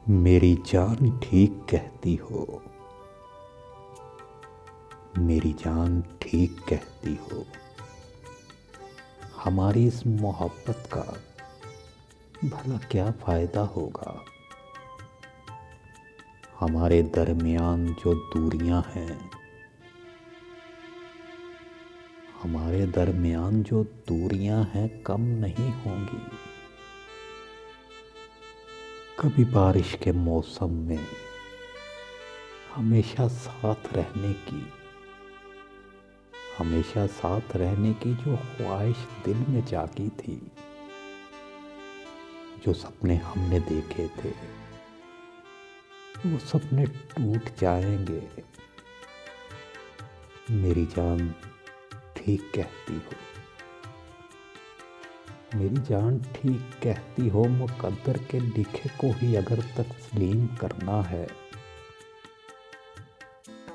मेरी जान ठीक कहती हो, मेरी जान ठीक कहती हो। हमारी इस मोहब्बत का भला क्या फ़ायदा होगा। हमारे दरमियान जो दूरियां हैं, हमारे दरमियान जो दूरियां हैं कम नहीं होंगी। कभी बारिश के मौसम में हमेशा साथ रहने की, हमेशा साथ रहने की जो ख्वाहिश दिल में जागी थी, जो सपने हमने देखे थे, वो सपने टूट जाएंगे। मेरी जान ठीक कहती हो, मेरी जान ठीक कहती हो। मुकद्दर के लिखे को ही अगर तस्लीम करना है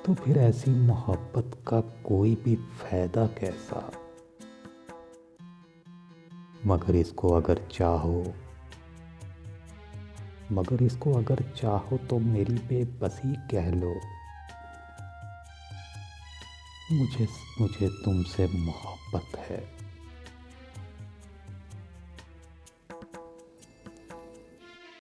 तो फिर ऐसी मोहब्बत का कोई भी फायदा कैसा। मगर इसको अगर चाहो तो मेरी बेबसी कह लो। मुझे तुमसे मोहब्बत है।